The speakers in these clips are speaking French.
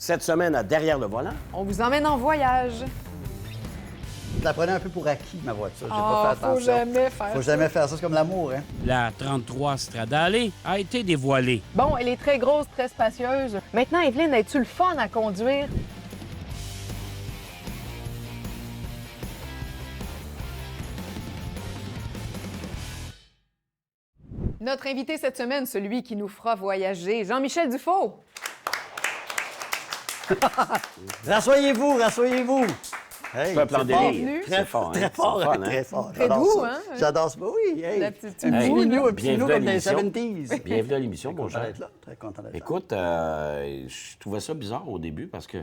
Cette semaine, à Derrière le volant, On vous emmène en voyage. Je la prenais un peu pour acquis, ma voiture. J'ai Ah, pas fait attention. faut jamais faire Faut ça. jamais faire ça. C'est comme l'amour, hein? La 33 Stradale a été dévoilée. Bon, elle est très grosse, très spacieuse. Maintenant, Evelyne, es-tu le fun à conduire? Notre invité cette semaine, celui qui nous fera voyager, Jean-Michel Dufault. Rassoyez-vous, rassoyez-vous! Hey, peuple en c'est délire. fort. Venu. C'est fort, hein? Très fort, C'est fun, hein? très fort. Très J'adore doux, ça. hein? J'adore ça. Oui, hey. La petite Un petit boue, minou, là. un petit minou comme dans les l'émission. 70s. Bienvenue à l'émission, mon Content cher. d'être là. Très content d'être là. Écoute, je trouvais ça bizarre au début parce que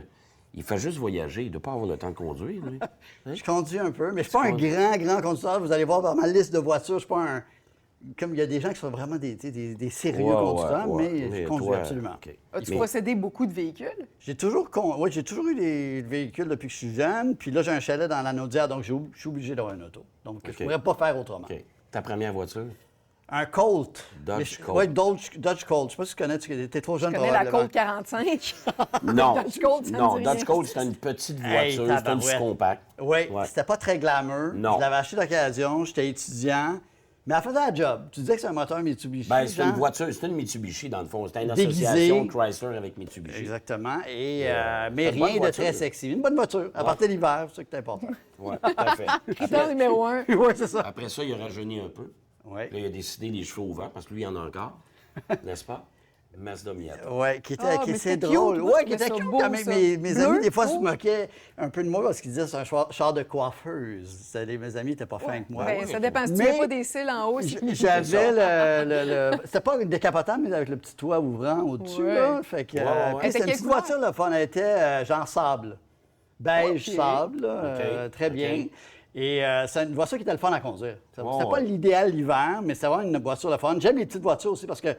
il fait juste voyager. Il ne doit pas avoir le temps de conduire, lui. Je conduis un peu, mais je suis pas un grand conducteur. Vous allez voir dans ma liste de voitures, je suis pas un... Comme il y a des gens qui sont vraiment des sérieux Ouais, conducteurs, ouais. mais je conduis toi, absolument. OK. As-tu Mais- possédé beaucoup de véhicules? J'ai toujours eu des véhicules depuis que je suis jeune, puis là, j'ai un chalet dans la Naudière, donc je suis obligé d'avoir une auto. Donc, je OK. pourrais pas faire autrement. OK. Ta première voiture? Un Colt. Dodge Colt. Oui, Dodge Colt. Je sais pas si tu connais, tu étais trop jeune Je connais la probablement. Colt 45. Non. Dodge Colt, ça me non, dit Dodge rien. Colt, c'était une petite Hey, voiture. C'était une tabarouette. compact. Oui, Ouais. c'était pas très glamour. Non. Je l'avais acheté d'occasion, j'étais étudiant, mais elle faisait la job. Tu disais que c'est un moteur Mitsubishi, Ben, c'était une genre? voiture, c'était une Mitsubishi, dans le fond. C'était une Déguisée. association Chrysler avec Mitsubishi. Exactement. Et, c'est mais une bonne rien de voiture. très sexy. Une bonne voiture, à partir de l'hiver, c'est ça qui est important. Oui, tout à fait. Critère numéro 1. oui, c'est ça. Après ça, il a rajeuni un peu. Oui. Là, il a décidé les cheveux ouverts, parce que lui, il en a encore. N'est-ce pas? Mazda Miata. Oui, qui Ah, était mais c'est c'était drôle. cute. Moi, Oui, je qui était trouvais ça cute beau, quand même. ça. Mes Bleu, amis, des fois, se rouge. moquaient un peu de moi parce qu'ils disaient que c'est un char de coiffeuse. Mes amis n'étaient pas fins avec moi. Ben, ouais. ça dépend. Si tu Mais- mets pas des cils en haut, c'est J'avais C'était pas décapotable, mais avec le petit toit ouvrant au-dessus, Ouais. là. Fait que, Ouais, ouais. puis Elle c'était était une petite quelle voiture, là, fun. Elle était genre sable. Beige Ok. sable, là, Ok, très bien. ok. Et c'est une voiture qui était le fun à conduire. C'était Ouais, pas ouais. l'idéal l'hiver, mais c'était vraiment une voiture le fun. J'aime les petites voitures aussi parce que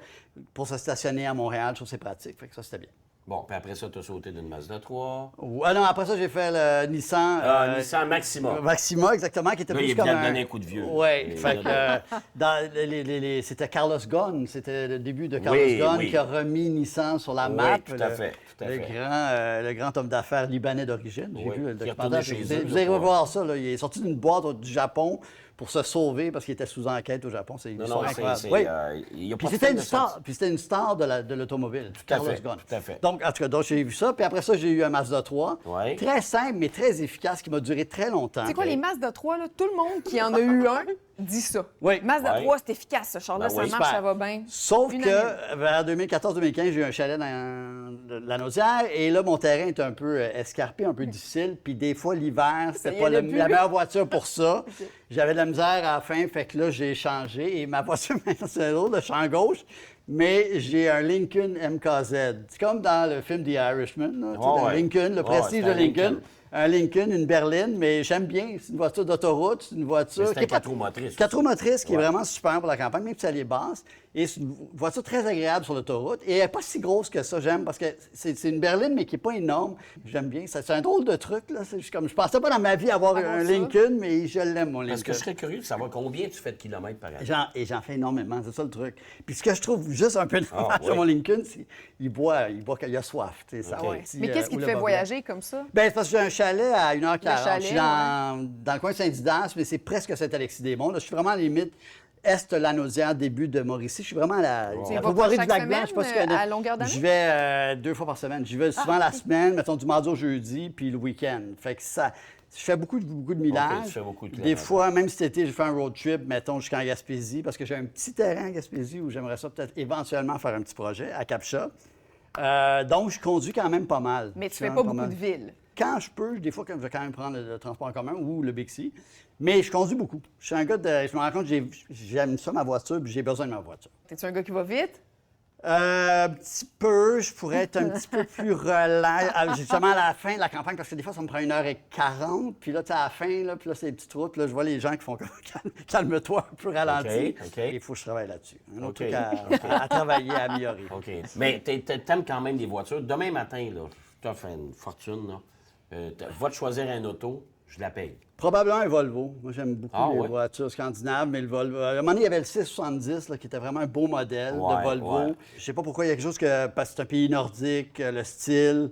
pour se stationner à Montréal, je trouve que c'est pratique. Fait que ça, c'était bien. Bon, puis après ça, tu as sauté d'une Mazda 3. Ah non, après ça, j'ai fait le Nissan. Nissan Maxima. Maxima, exactement, qui était Là, plus il comme vient de donner un coup de vieux. Oui, Il fait vient que c'était Carlos Ghosn, c'était le début de Carlos Oui, Ghosn oui. qui a remis Nissan sur la Oui, map. tout à fait, tout à le fait. le grand homme d'affaires libanais d'origine. J'ai Oui, vu le qui est documentaire. retourné chez Vous eux, allez là, revoir ça, là. Il est sorti d'une boîte du Japon pour se sauver parce qu'il était sous enquête au Japon. C'est une Non, histoire non, incroyable. c'est... Oui. il y a Puis pas de c'était film une de star, sortie. puis c'était une star de l'automobile. à Carlos fait, Ghosn. tout à fait. Donc, en tout cas, donc, j'ai vu ça. Puis après ça, j'ai eu un Mazda 3. Ouais. Très simple, mais très efficace, qui m'a duré très longtemps. C'est quoi, les Mazda 3, là? Tout le monde qui en a eu un dit ça. Oui. Mazda Ouais. 3, c'est efficace, ce char-là, Ben ça oui. marche, Super. ça va bien. Sauf Unanime. que vers 2014-2015, j'ai eu un chalet dans la Naudière et là, mon terrain est un peu escarpé, un peu difficile. Puis des fois, l'hiver, Ça c'était y pas allait plus. la meilleure voiture pour ça. J'avais de la misère à la fin, fait que là, j'ai changé. Et ma voiture, maintenant, c'est drôle, le champ gauche, mais j'ai un Lincoln MKZ. C'est comme dans le film The Irishman, là, tu sais, Ouais, le ouais. Lincoln, le Ouais, prestige c'est de un Lincoln. Lincoln. Un Lincoln, une berline, mais j'aime bien. C'est une voiture d'autoroute, c'est une voiture... Mais c'est un qui est pas- 4 roues motrices. 4 roues motrices qui est Ouais. vraiment super pour la campagne, même si elle est basse. Et c'est une voiture très agréable sur l'autoroute. Et elle n'est pas si grosse que ça, j'aime, parce que c'est une berline, mais qui n'est pas énorme. J'aime bien. C'est un drôle de truc, là. C'est juste comme, je pensais pas dans ma vie avoir Avoir un ça. Lincoln, mais je l'aime, mon Parce que Lincoln. je serais curieux de savoir combien tu fais de kilomètres par année. J'en fais énormément, c'est ça le truc. Puis ce que je trouve juste un peu dommage Ah, sur oui. mon Lincoln, c'est qu'il boit qu'il a soif. Tu sais, ça, OK. ouais. Si, Mais qu'est-ce qui te ou le fait bas voyager comme ça? ben, c'est parce que j'ai un chalet à 1h40. chalet, Je suis dans le coin de Saint-Didas, mais c'est presque Saint-Alexis-des-Monts. Là, je suis vraiment à la limite est-Lanaudière, début de Mauricie. Je suis vraiment à la Tu y vas pourvoirie pas du chaque Lac-Blanc. Je sais pas si tu semaine, connais. à longueur d'année? Je vais 2 fois par semaine. J'y vais souvent la semaine, mettons du mardi au jeudi, puis le week-end. Fait que ça... Je fais beaucoup de millages. tu fais beaucoup de Des kilomètres. fois, même cet été, je fais un road trip, mettons, jusqu'en Gaspésie, parce que j'ai un petit terrain en Gaspésie où j'aimerais ça peut-être éventuellement faire un petit projet à Capcha. Donc, je conduis quand même pas mal. Mais tu Je fais fais pas quand beaucoup même de villes. Quand je peux, des fois, je vais quand même prendre le transport en commun ou le Bixi. Mais je conduis beaucoup. Je suis un gars de... Je me rends compte que j'aime ça, ma voiture, puis j'ai besoin de ma voiture. T'es-tu un gars qui va vite? Un petit peu, je pourrais être un petit peu plus relâche. Justement, à la fin de la campagne, parce que des fois, ça me prend 1h40. Puis là, tu sais, à la fin, là, puis là, c'est les petites routes. Là, je vois les gens qui font comme calme-toi un peu ralenti. OK. Il faut que je travaille là-dessus. Un autre OK. truc à travailler, à améliorer. OK. Mais t'aimes quand même des voitures. Demain matin, là, je t'offre une fortune, là. Va te choisir un auto, je la paye. Probablement un Volvo. Moi, j'aime beaucoup les ouais. voitures scandinaves, mais le Volvo... À un moment donné, il y avait le 670, là, qui était vraiment un beau modèle Ouais, de Volvo. ouais. Je sais pas pourquoi il y a quelque chose que... Parce que c'est un pays nordique, le style...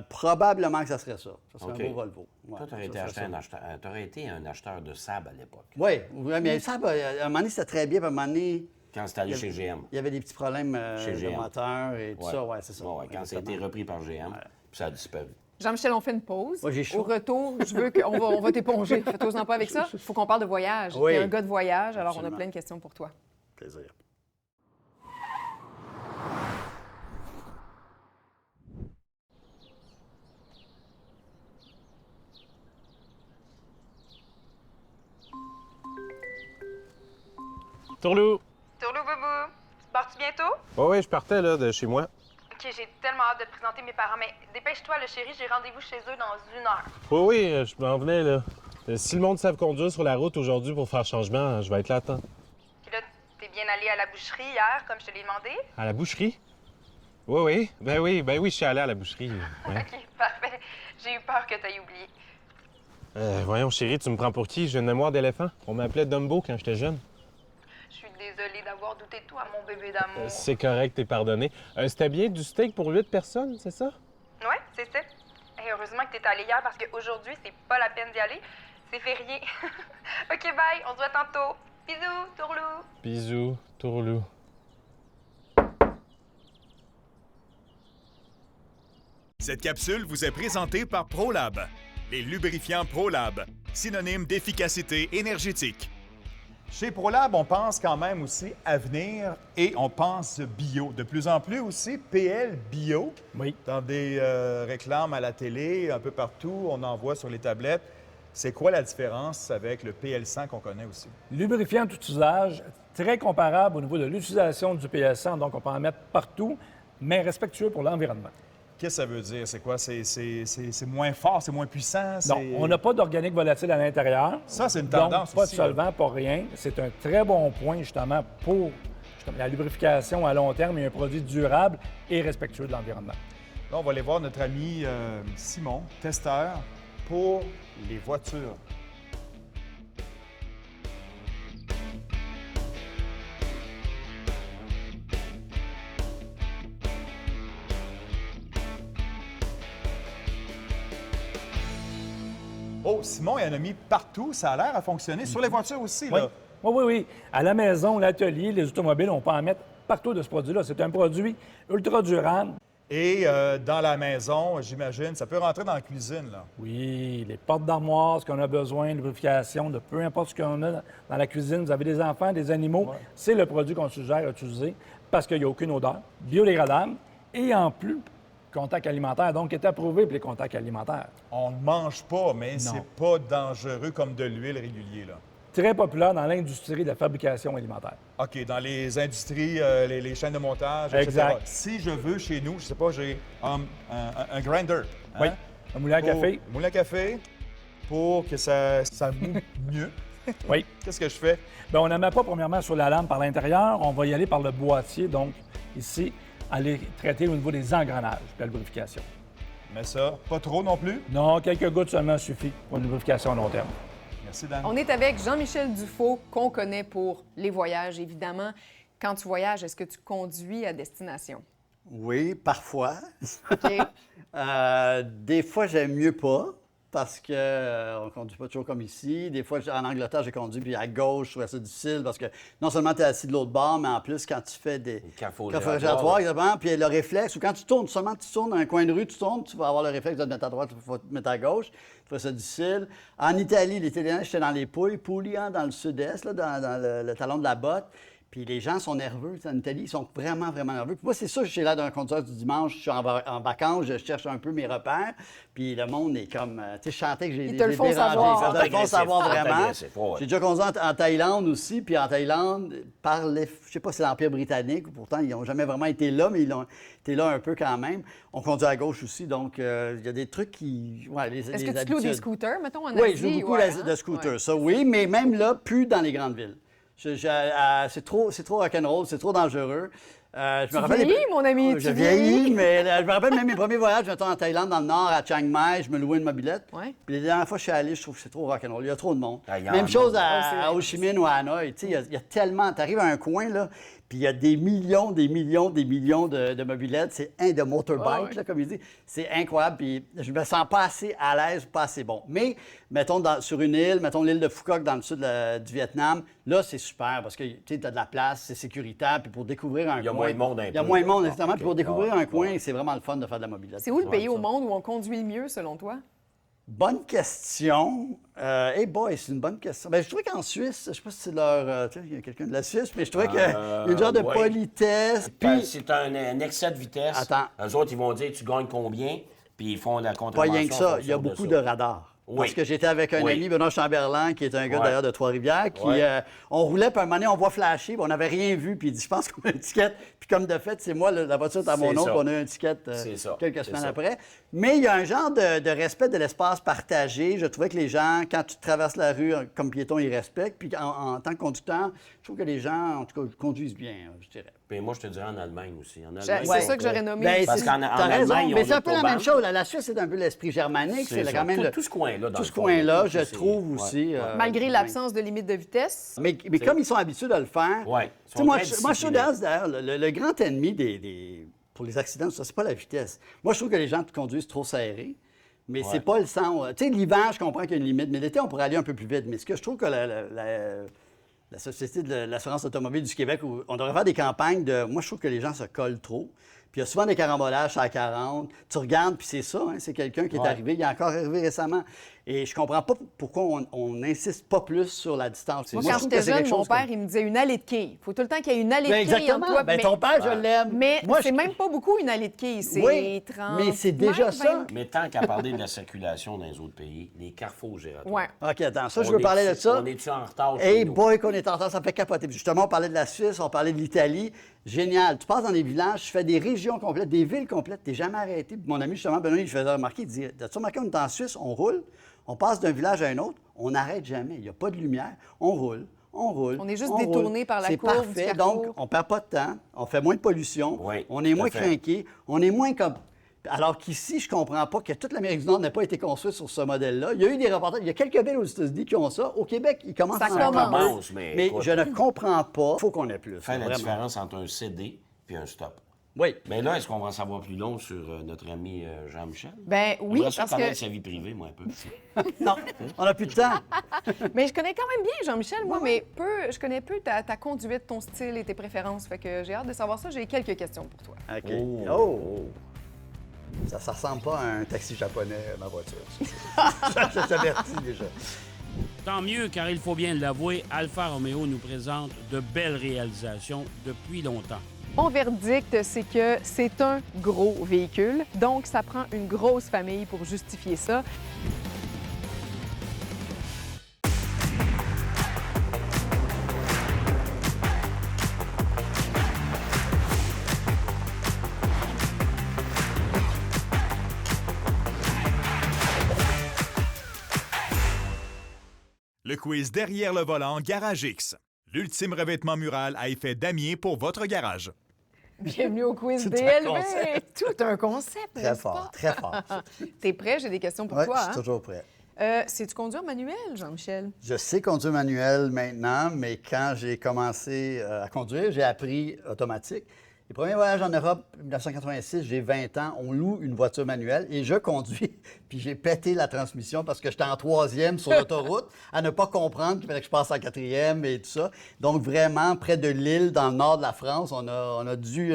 Probablement que ça serait ça. Ça serait OK. un beau Volvo. Ouais, Toi, tu aurais été un acheteur de Saab à l'époque, Oui, mais ça, à un moment donné, c'était très bien. Puis à un moment donné, quand c'était allé chez GM. il y avait des petits problèmes Chez de GM. moteur et tout ça. Oui, c'est ça. Ouais, quand ça a été repris par GM, puis ça a disparu. Jean-Michel, on fait une pause. Ouais, j'ai chaud. Au retour, je veux on va t'éponger. Fais-toi pas avec ça. Il faut qu'on parle de voyage. Oui. Tu es un gars de voyage, alors Absolument. on a plein de questions pour toi. Plaisir. Tourlou! Tourlou Boubou, pars-tu bientôt? Oui, je partais là, de chez moi. Ok, j'ai tellement hâte de te présenter mes parents, mais dépêche-toi, le chéri, j'ai rendez-vous chez eux dans 1 heure. Oui, je m'en venais là. Si le monde savent conduire sur la route aujourd'hui pour faire changement, je vais être là à temps. Puis là, t'es bien allé à la boucherie hier, comme je te l'ai demandé? À la boucherie? Oui. Ben oui, je suis allé à la boucherie. Ouais. Ok, parfait. J'ai eu peur que t'aies oublié. Voyons, chérie, tu me prends pour qui? J'ai une mémoire d'éléphant. On m'appelait Dumbo quand j'étais jeune. Je suis désolée d'avoir douté de toi, mon bébé d'amour. C'est correct, t'es pardonné. C'était bien du steak pour 8 personnes, c'est ça? Ouais, c'est ça. Hey, heureusement que t'es allé hier parce qu'aujourd'hui, c'est pas la peine d'y aller. C'est férié. Ok, bye, on se voit tantôt. Bisous, Tourlou. Bisous, Tourlou. Cette capsule vous est présentée par ProLab, les lubrifiants ProLab, synonyme d'efficacité énergétique. Chez ProLab, on pense quand même aussi avenir et on pense bio. De plus en plus aussi, PL bio. Oui. Dans des réclames à la télé, un peu partout, on en voit sur les tablettes. C'est quoi la différence avec le PL100 qu'on connaît aussi? Lubrifiant tout usage, très comparable au niveau de l'utilisation du PS100, donc on peut en mettre partout, mais respectueux pour l'environnement. Qu'est-ce que ça veut dire? C'est quoi? C'est moins fort, c'est moins puissant? Non, on n'a pas d'organique volatile à l'intérieur. Ça, c'est une tendance donc, pas de aussi, là. solvant, pas rien. C'est un très bon point, justement, pour la lubrification à long terme et un produit durable et respectueux de l'environnement. Là, on va aller voir notre ami Simon, testeur pour les voitures. Oh, Simon, il en a mis partout. Ça a l'air à fonctionner. Sur les voitures aussi, Oui. là. Oui. À la maison, l'atelier, les automobiles, on peut en mettre partout de ce produit-là. C'est un produit ultra durable. Et dans la maison, j'imagine, ça peut rentrer dans la cuisine, là. Oui, les portes d'armoire, ce qu'on a besoin, lubrification, de peu importe ce qu'on a dans la cuisine. Vous avez des enfants, des animaux, c'est le produit qu'on suggère d'utiliser parce qu'il n'y a aucune odeur, biodégradable et en plus, contact alimentaire, donc est approuvé pour les contacts alimentaires. On ne mange pas, mais Non. c'est pas dangereux comme de l'huile régulier, là. Très populaire dans l'industrie de la fabrication alimentaire. OK, dans les industries, les chaînes de montage, Exact. etc. Si je veux chez nous, je sais pas, j'ai un grinder. hein, Oui, un moulin à pour- café. Moulin à café pour que ça moue mieux. Oui. Qu'est-ce que je fais? Bien, on ne met pas premièrement sur la lame par l'intérieur, on va y aller par le boîtier, donc ici, aller traiter au niveau des engrenages puis la lubrification. Mais ça, pas trop non plus. Non, quelques gouttes seulement suffit pour une lubrification à long terme. Merci, Dan. On est avec Jean-Michel Dufault, qu'on connaît pour les voyages, évidemment. Quand tu voyages, est-ce que tu conduis à destination? Oui, parfois. OK. Des fois, j'aime mieux pas parce qu'on ne conduit pas toujours comme ici. Des fois, en Angleterre, j'ai conduit, puis à gauche, je trouvais ça difficile parce que non seulement tu es assis de l'autre bord, mais en plus, quand tu fais des café giratoires, giratoire, exactement, puis le réflexe, ou quand tu tournes, seulement tu tournes dans un coin de rue, tu tournes, tu vas avoir le réflexe de te mettre à droite, il faut te mettre à gauche. Je trouvais ça difficile. En Italie, les Italiens, j'étais dans les Puglia, dans le sud-est, là, dans le talon de la botte. Puis les gens sont nerveux. En Italie, ils sont vraiment, vraiment nerveux. Puis moi, c'est ça, j'ai l'air d'un conducteur du dimanche. Je suis en vacances, je cherche un peu mes repères. Puis le monde est comme... tu sais, je sentais que j'ai Ils te le font dérangé. savoir. Ils te le font savoir Agressif, vraiment. agressif, ouais. J'ai déjà conduit en Thaïlande aussi. Puis en Thaïlande, je sais pas si c'est l'Empire britannique ou pourtant, ils n'ont jamais vraiment été là, mais ils ont été là un peu quand même. On conduit à gauche aussi, donc il y a des trucs qui... Ouais, Est-ce que tu loues des scooters, mettons, en Asie? Oui, je loue beaucoup de scooters. Ouais. Ça, oui, mais même là, plus dans les grandes villes. C'est trop rock'n'roll, c'est trop dangereux. Je me rappelle vieillis, mon ami, Je tu vieillis, vieillis. mais je me rappelle même mes premiers voyages, mettons en Thaïlande, dans le Nord, à Chiang Mai, je me louais une mobilette. Ouais. Puis les dernières fois que je suis allé, je trouve que c'est trop rock'n'roll. Il y a trop de monde. Ah, il y en Même a. chose Ah, c'est à vrai. Ho Chi Minh ou à Hanoï. Tu sais, il y a tellement... Tu arrives à un coin, là, Puis il y a des millions de mobylettes. C'est de motorbike, là, comme il dit. C'est incroyable. Puis je me sens pas assez à l'aise, pas assez bon. Mais, mettons, sur une île, mettons l'île de Phu Quoc dans le sud du Vietnam, là, c'est super parce que tu as de la place, c'est sécuritaire. Puis pour découvrir un coin... Il y a moins de monde un peu. Il y a moins de monde, exactement. OK. Puis pour découvrir un coin, c'est vraiment le fun de faire de la mobilette. C'est où le pays au monde où on conduit le mieux, selon toi? Bonne question. Hey boy, c'est une bonne question. Ben, je trouvais qu'en Suisse, je sais pas si c'est leur... tu sais, il y a quelqu'un de la Suisse, mais je trouvais qu'il y a une genre de ouais. politesse. Ben, Puis, c'est un excès de vitesse. Attends. Eux autres, ils vont dire tu gagnes combien, puis ils font la pas contravention. rien que ça, en il y a fonction beaucoup ça. de radars. Oui. Parce que j'étais avec un Oui. ami, Benoît Chamberlain, qui est un gars Ouais. d'ailleurs de Trois-Rivières, qui, Ouais. on roulait, puis à un moment donné, on voit flasher, puis on n'avait rien vu, puis il dit, je pense qu'on a un ticket. Puis comme de fait, c'est moi, la voiture est à mon C'est nom, ça. puis on a un ticket C'est ça. quelques C'est semaines ça. après. Mais il y a un genre de respect de l'espace partagé. Je trouvais que les gens, quand tu traverses la rue comme piéton, ils respectent. Puis en tant que conducteur, je trouve que les gens, en tout cas, conduisent bien, je dirais. Puis moi, je te dirais en Allemagne aussi. En C'est Allemagne, ça que j'aurais nommé. Ben, Parce c'est- qu'en t'as Allemagne, raison, ils mais ont c'est un peu la l'autobahn. même chose. La Suisse, c'est un peu l'esprit germanique. C'est ça. quand même Tout ce coin-là, dans tout le ce fond, coin-là, là, je c'est- trouve ouais. aussi. Malgré l'absence de limite de vitesse. Mais comme ils sont habitués de le faire, Ouais, ils tu sais, sont moi, très je trouve disciplinés. d'ailleurs, le grand ennemi pour les accidents, ça, c'est pas la vitesse. Moi, je trouve que les gens conduisent trop serrés, mais c'est pas le sens. Tu sais, l'hiver, je comprends qu'il y a une limite, mais l'été, on pourrait aller un peu plus vite. Mais ce que je trouve que la Société de l'assurance automobile du Québec, où on devrait faire des campagnes de... Moi, je trouve que les gens se collent trop. Puis il y a souvent des carambolages à 40. Tu regardes, puis c'est ça, hein, c'est quelqu'un qui est Ouais. arrivé. Il est encore arrivé récemment. Et je comprends pas pourquoi on n'insiste pas plus sur la distance. Moi, je quand trouve j'étais que c'est jeune, quelque mon chose comme- père, il me disait une allée de quilles. Il faut tout le temps qu'il y ait une allée Ben, de quilles exactement. entre toi. Ben, mais ton père, je l'aime. mais Moi, c'est même pas beaucoup une allée de quilles. C'est Oui, 30 mais c'est déjà mètres, ça. 20. Mais tant qu'à parler de la circulation dans les autres pays, les carrefours giratoires. Ouais. OK, attends, ça, je veux parler de ça. On est-tu en retard chez Hey nous? boy, qu'on est en retard, ça me fait capoter. Puis justement, on parlait de la Suisse, on parlait de l'Italie. Génial. Tu passes dans des villages, tu fais des régions complètes, des villes complètes, t'es jamais arrêté. Puis mon ami, justement, Benoît, il faisait remarquer, il dit, as-tu remarqué, on est en Suisse, on roule, on passe d'un village à un autre, on n'arrête jamais, il n'y a pas de lumière, on roule. On roule. On est juste roule. détourné par la C'est courbe du parfait. carrefour. Donc, on perd pas de temps, on fait moins de pollution, Oui, on est tout moins à fait. craqué, on est moins comme... Alors qu'ici, je comprends pas que toute l'Amérique du Nord n'a pas été construite sur ce modèle-là. Il y a eu des reportages, il y a quelques villes aux États-Unis qui ont ça. Au Québec, ils commencent Ça à en commence. avoir. Mais Mais écoute, je ne comprends pas. Il faut qu'on ait plus. Faire la vraiment. différence entre un CD et un stop. Oui. Mais là, est-ce qu'on va en savoir plus long sur notre ami Jean-Michel? Ben oui, J'aimerais ça parce connaître que... sa vie privée, moi, un peu. Non, on n'a plus de temps. Mais je connais quand même bien Jean-Michel, moi, mais je connais peu ta conduite, ton style et tes préférences. Fait que j'ai hâte de savoir ça. J'ai quelques questions pour toi. OK. Oh. Oh. Ça ressemble pas à un taxi japonais, ma voiture. Je t'avertis déjà. Tant mieux, car il faut bien l'avouer, Alfa Romeo nous présente de belles réalisations depuis longtemps. Mon verdict, c'est que c'est un gros véhicule. Donc, ça prend une grosse famille pour justifier ça. Le quiz derrière le volant Garage X. L'ultime revêtement mural à effet damier pour votre garage. Bienvenue au quiz Tout un DLV! concept. Tout un concept, Très n'est-ce fort, pas? très fort. T'es prêt? J'ai des questions pour Oui, toi. je suis Hein? toujours prêt. Sais-tu conduire manuel, Jean-Michel? Je sais conduire manuel maintenant, mais quand j'ai commencé à conduire, j'ai appris automatique. Les premiers voyages en Europe, 1986, j'ai 20 ans, on loue une voiture manuelle et je conduis. Puis j'ai pété la transmission parce que j'étais en 3e sur l'autoroute à ne pas comprendre qu'il fallait que je passe en 4e et tout ça. Donc vraiment, près de Lille, dans le nord de la France, on a dû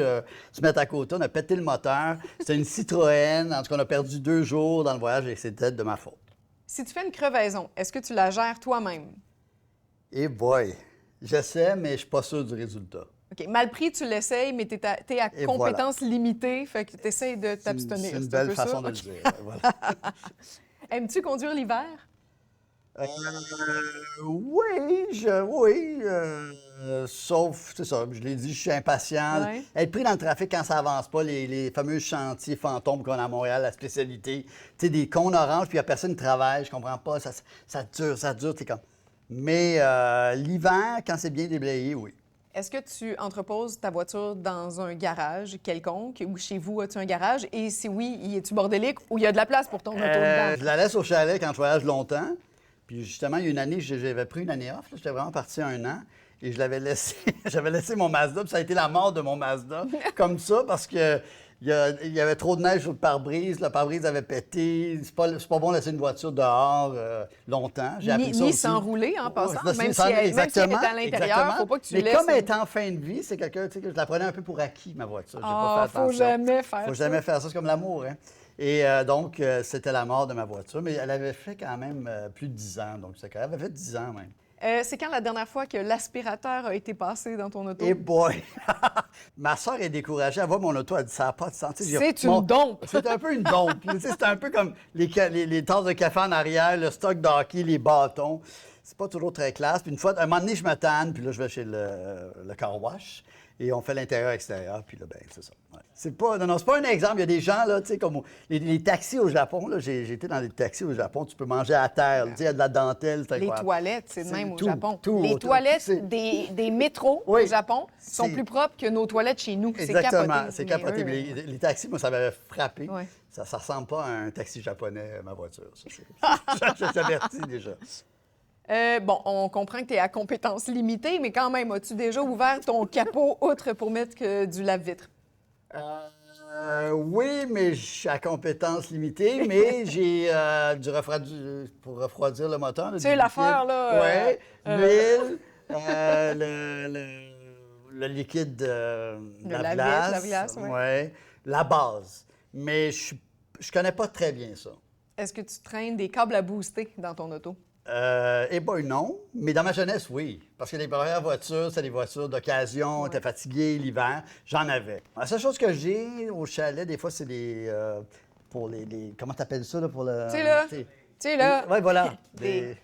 se mettre à côté, on a pété le moteur. C'était une Citroën, en tout cas, on a perdu 2 jours dans le voyage et c'était de ma faute. Si tu fais une crevaison, est-ce que tu la gères toi-même? Et boy, j'essaie, mais je suis pas sûr du résultat. OK. Mal pris, tu l'essayes, mais t'es à Et compétences limitées, fait que tu essaies de t'abstenir. C'est une un belle peu ça? façon de le OK. dire. Voilà. Aimes-tu conduire l'hiver? Oui, sauf, c'est ça, je l'ai dit, je suis impatient. Ouais. Être pris dans le trafic quand ça avance pas, les fameux chantiers fantômes qu'on a à Montréal, la spécialité, tu sais, des cônes oranges, puis il n'y a personne qui travaille, je comprends pas, ça dure, t'es comme... Mais l'hiver, quand c'est bien déblayé, oui. Est-ce que tu entreposes ta voiture dans un garage quelconque ou chez vous, as-tu un garage? Et si oui, y es-tu bordélique ou il y a de la place pour ton auto dedans? Je la laisse au chalet quand je voyage longtemps. Puis justement, il y a une année, j'avais pris une année off, là, j'étais vraiment parti 1 an. et je l'avais laissé, j'avais laissé mon Mazda, puis ça a été la mort de mon Mazda, comme ça, parce que il y avait trop de neige sur le pare-brise avait pété, c'est pas bon de laisser une voiture dehors longtemps. J'ai appris ça Ni aussi. s'enrouler en passant, Ouais, même si elle est à l'intérieur, faut pas que tu Mais laisses... comme elle est en fin de vie, c'est quelqu'un, tu sais, que je la prenais un peu pour acquis, ma voiture. J'ai pas fait faut attention. jamais faire ça. Faut jamais faire ça, c'est comme l'amour, hein. Et donc, c'était la mort de ma voiture, mais elle avait fait quand même plus de 10 ans, donc elle avait fait 10 ans même. C'est quand la dernière fois que l'aspirateur a été passé dans ton auto? Et boy! Ma soeur est découragée. Elle voit mon auto, elle dit ça n'a pas de sens. C'est une dompe! C'est un peu une dompe. Tu sais, c'est un peu comme les tasses de café en arrière, le stock d'hockey, les bâtons. C'est pas toujours très classe. Puis un moment donné, je me tanne, puis là, je vais chez le car wash. Et on fait l'intérieur-extérieur, puis là, ben c'est ça. Ouais. C'est pas un exemple. Il y a des gens, là, tu sais, comme les taxis au Japon, là, j'ai été dans des taxis au Japon, tu peux manger à terre, tu sais, il y a de la dentelle, c'est Les incroyable. toilettes, c'est de même au tout, Japon. tout, Les tout, toilettes c'est- des métros Oui. au Japon sont C'est- plus propres que nos toilettes chez nous. C'est Exactement, capoté. c'est capoté. Mais Mais les taxis, moi, ça m'avait frappé. Ouais. Ça ressemble pas à un taxi japonais, ma voiture. Ça, je t'avertis déjà. Bon, on comprend que tu es à compétences limitées, mais quand même, as-tu déjà ouvert ton capot outre pour mettre du lave-vitre? Oui, mais je suis à compétences limitées, mais j'ai pour refroidir le moteur. Tu sais, l'affaire, là, Oui, l'huile, le liquide de la glace. la glace, ouais. Ouais, la base. Mais je connais pas très bien ça. Est-ce que tu traînes des câbles à booster dans ton auto? Eh bien, non. Mais dans ma jeunesse, oui. Parce que les premières voitures, c'était des voitures d'occasion, on était fatigué l'hiver. J'en avais. La seule chose que j'ai au chalet, des fois, c'est pour les comment t'appelles ça, là, pour le... Tu sais, là. Tu sais, là. Oui, voilà. Des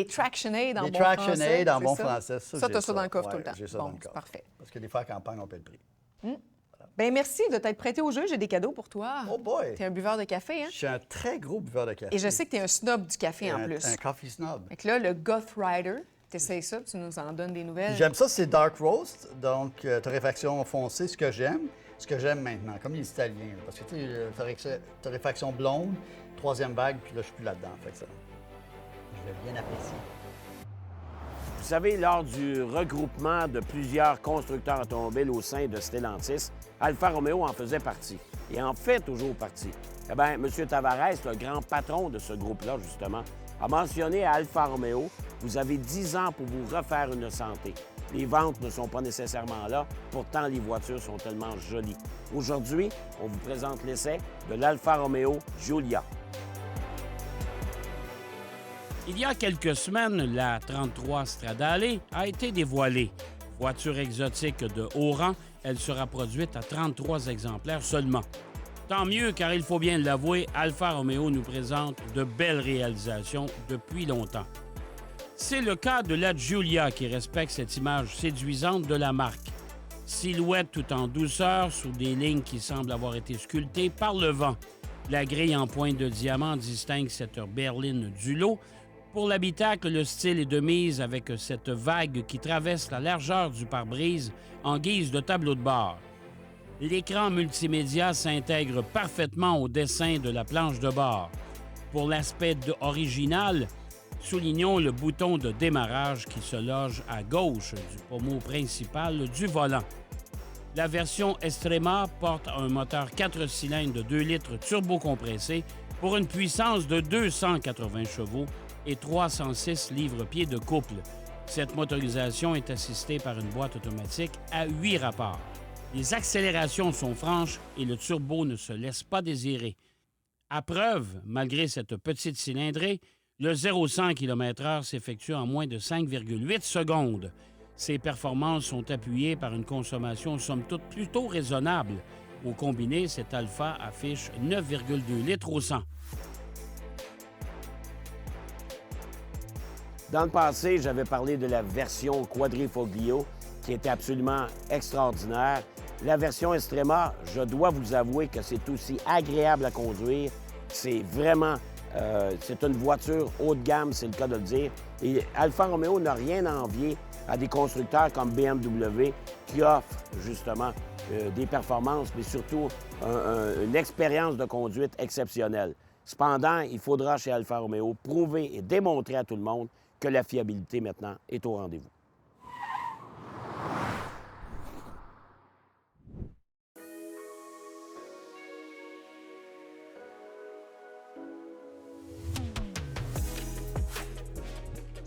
TractionAid en Des bon français. TractionAid en c'est bon ça? français. Ça, j'ai t'as ça dans le coffre Ouais, tout le temps. j'ai ça Bon, dans le c'est coffre. parfait. Parce que des fois, à campagne, on paie le prix. Bien, merci de t'être prêté au jeu. J'ai des cadeaux pour toi. Oh boy! T'es un buveur de café, hein? Je suis un très gros buveur de café. Et je sais que t'es un snob du café en plus. Un coffee snob. Fait que là, le Goth Rider, t'essayes ça, puis tu nous en donnes des nouvelles. J'aime ça, c'est dark roast, donc torréfaction foncée, ce que j'aime maintenant, comme les Italiens. Là, parce que, tu sais, torréfaction blonde, troisième vague, puis là, je suis plus là-dedans. Fait que ça, je vais bien apprécier. Vous savez, lors du regroupement de plusieurs constructeurs automobiles au sein de Stellantis, Alfa Romeo en faisait partie. Et en fait toujours partie. Eh bien, M. Tavares, le grand patron de ce groupe-là, justement, a mentionné à Alfa Romeo, vous avez 10 ans pour vous refaire une santé. Les ventes ne sont pas nécessairement là, pourtant les voitures sont tellement jolies. Aujourd'hui, on vous présente l'essai de l'Alfa Romeo Giulia. Il y a quelques semaines, la 33 Stradale a été dévoilée. Voiture exotique de haut rang, elle sera produite à 33 exemplaires seulement. Tant mieux, car il faut bien l'avouer, Alfa Romeo nous présente de belles réalisations depuis longtemps. C'est le cas de la Giulia qui respecte cette image séduisante de la marque. Silhouette tout en douceur, sous des lignes qui semblent avoir été sculptées par le vent. La grille en pointe de diamant distingue cette berline du lot. Pour l'habitacle, le style est de mise avec cette vague qui traverse la largeur du pare-brise en guise de tableau de bord. L'écran multimédia s'intègre parfaitement au dessin de la planche de bord. Pour l'aspect original, soulignons le bouton de démarrage qui se loge à gauche du pommeau principal du volant. La version Extrema porte un moteur 4 cylindres de 2 litres turbocompressé pour une puissance de 280 chevaux et 306 livres-pieds de couple. Cette motorisation est assistée par une boîte automatique à 8 rapports. Les accélérations sont franches et le turbo ne se laisse pas désirer. À preuve, malgré cette petite cylindrée, le 0-100 km/h s'effectue en moins de 5,8 secondes. Ces performances sont appuyées par une consommation somme toute plutôt raisonnable. Au combiné, cet Alfa affiche 9,2 litres au 100. Dans le passé, j'avais parlé de la version Quadrifoglio, qui était absolument extraordinaire. La version Extrema, je dois vous avouer que c'est aussi agréable à conduire. C'est vraiment... c'est une voiture haut de gamme, c'est le cas de le dire. Et Alfa Romeo n'a rien à envier à des constructeurs comme BMW qui offrent justement des performances, mais surtout une expérience de conduite exceptionnelle. Cependant, il faudra chez Alfa Romeo prouver et démontrer à tout le monde que la fiabilité maintenant est au rendez-vous.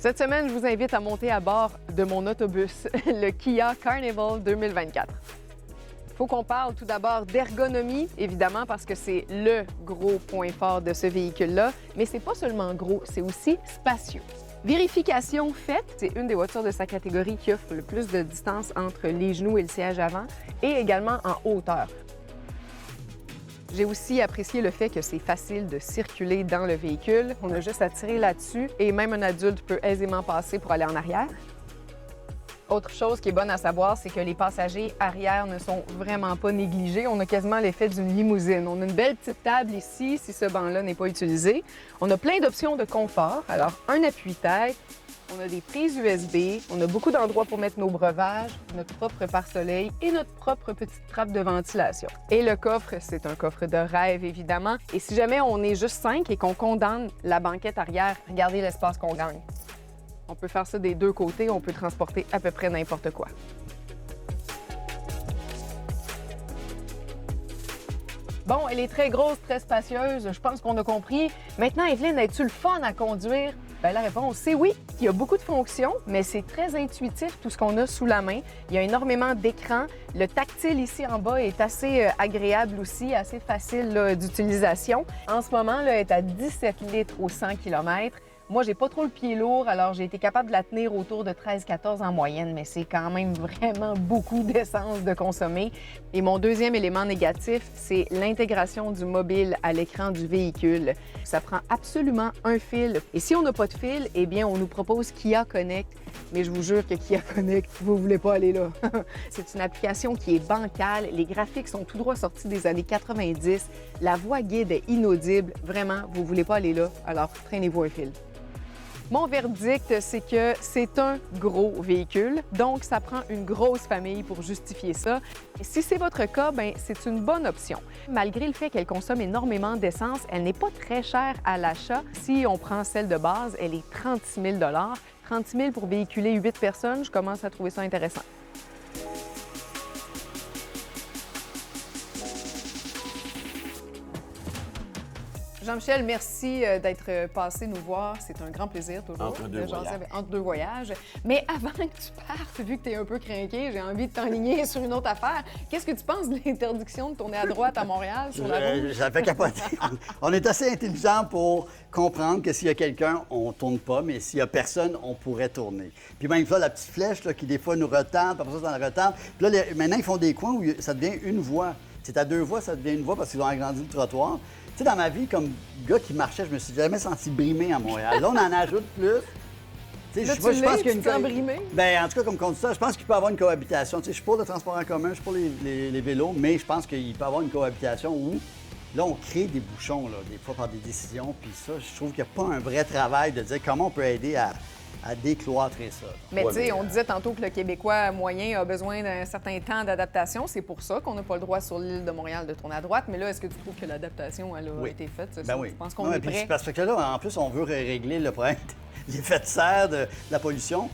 Cette semaine, je vous invite à monter à bord de mon autobus, le Kia Carnival 2024. Il faut qu'on parle tout d'abord d'ergonomie, évidemment, parce que c'est le gros point fort de ce véhicule-là. Mais c'est pas seulement gros, c'est aussi spacieux. Vérification faite, c'est une des voitures de sa catégorie qui offre le plus de distance entre les genoux et le siège avant, et également en hauteur. J'ai aussi apprécié le fait que c'est facile de circuler dans le véhicule. On a juste à tirer là-dessus et même un adulte peut aisément passer pour aller en arrière. Autre chose qui est bonne à savoir, c'est que les passagers arrière ne sont vraiment pas négligés. On a quasiment l'effet d'une limousine. On a une belle petite table ici, si ce banc-là n'est pas utilisé. On a plein d'options de confort. Alors, un appuie-tête, on a des prises USB, on a beaucoup d'endroits pour mettre nos breuvages, notre propre pare-soleil et notre propre petite trappe de ventilation. Et le coffre, c'est un coffre de rêve, évidemment. Et si jamais on est juste 5 et qu'on condamne la banquette arrière, regardez l'espace qu'on gagne. On peut faire ça des deux côtés, on peut transporter à peu près n'importe quoi. Bon, elle est très grosse, très spacieuse, je pense qu'on a compris. Maintenant, Evelyne, es-tu le fun à conduire? Bien, la réponse, c'est oui. Il y a beaucoup de fonctions, mais c'est très intuitif tout ce qu'on a sous la main. Il y a énormément d'écrans. Le tactile ici en bas est assez agréable aussi, assez facile d'utilisation. En ce moment, là, elle est à 17 litres au 100 km. Moi, j'ai pas trop le pied lourd, alors j'ai été capable de la tenir autour de 13-14 en moyenne, mais c'est quand même vraiment beaucoup d'essence de consommer. Et mon deuxième élément négatif, c'est l'intégration du mobile à l'écran du véhicule. Ça prend absolument un fil. Et si on n'a pas de fil, eh bien, on nous propose Kia Connect. Mais je vous jure que Kia Connect, vous voulez pas aller là. C'est une application qui est bancale. Les graphiques sont tout droit sortis des années 90. La voix guide est inaudible. Vraiment, vous voulez pas aller là. Alors, traînez-vous un fil. Mon verdict, c'est que c'est un gros véhicule, donc ça prend une grosse famille pour justifier ça. Et si c'est votre cas, bien, c'est une bonne option. Malgré le fait qu'elle consomme énormément d'essence, elle n'est pas très chère à l'achat. Si on prend celle de base, elle est 36 000 36 000 pour véhiculer 8 personnes, je commence à trouver ça intéressant. Jean-Michel, merci d'être passé nous voir. C'est un grand plaisir toujours Entre deux de jaser voyages. entre deux voyages. Mais avant que tu partes, vu que tu es un peu crinqué, j'ai envie de t'enligner sur une autre affaire. Qu'est-ce que tu penses de l'interdiction de tourner à droite à Montréal sur la rouge? Ça fait capoter. On est assez intelligent pour comprendre que s'il y a quelqu'un, on ne tourne pas, mais s'il y a personne, on pourrait tourner. Puis même ça, la petite flèche là, qui des fois nous retarde, puis après ça, ça nous retarde. Puis là, maintenant, ils font des coins où ça devient une voie. C'est à deux voies, ça devient une voie parce qu'ils ont agrandi le trottoir. Tu sais, dans ma vie, comme gars qui marchait, je me suis jamais senti brimé à Montréal. Là, on en ajoute plus. Tu sais, Là, je pense qu'il y a tu te sens brimé? Ben, en tout cas, comme conducteur, je pense qu'il peut y avoir une cohabitation. Tu sais, je suis pour le transport en commun, je suis pour les vélos, mais je pense qu'il peut y avoir une cohabitation où, là, on crée des bouchons, là, des fois par des décisions. Puis ça, je trouve qu'il n'y a pas un vrai travail de dire comment on peut aider à décloîtrer ça. Mais tu sais, on disait tantôt que le Québécois moyen a besoin d'un certain temps d'adaptation. C'est pour ça qu'on n'a pas le droit sur l'île de Montréal de tourner à droite. Mais là, est-ce que tu trouves que l'adaptation elle a été faite? Ben oui. Tu penses qu'on Non, est puis prêt? parce que là, en plus, on veut régler le problème des effets de serre, de la pollution.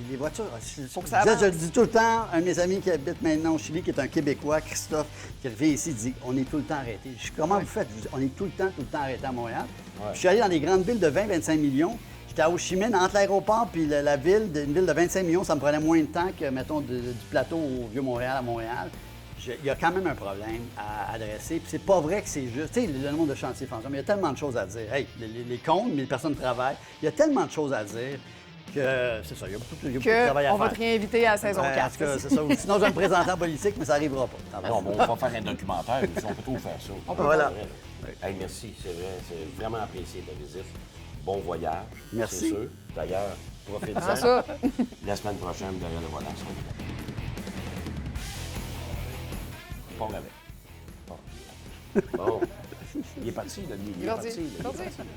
Les voitures, je le dis tout le temps, un de mes amis qui habite maintenant au Chili, qui est un Québécois, Christophe, qui revient ici, dit « On est tout le temps arrêté. » Je dis « Comment vous faites? » On est tout le temps arrêté à Montréal. Je suis allé dans des grandes villes de 20-25 millions. J'étais à Ho Chi Minh, entre l'aéroport puis la ville, une ville de 25 millions, ça me prenait moins de temps que, mettons, du plateau au Vieux-Montréal à Montréal. Il y a quand même un problème à adresser. Puis c'est pas vrai que c'est juste. Tu sais, le monde de chantier fantôme, il y a tellement de choses à dire. Hey, les comptes, mais les personnes travaillent. Il y a tellement de choses à dire que c'est ça. Il y a beaucoup de travail à faire. On va te réinviter à la saison 4. En tout cas, c'est ça. Sinon, je vais me présenter en politique, mais ça n'arrivera pas. Non, mais on va faire un documentaire aussi, on peut tout faire ça. Voilà. Hey, merci, c'est vrai, c'est vraiment apprécié ta visite. Bon voyage. Merci. C'est sûr. D'ailleurs, profite-en. C'est ça. La semaine prochaine, derrière le volant, ça va. Pas avec. Bon. Il est parti, là, lui. Il est Merci. parti. Là, il est Merci. parti.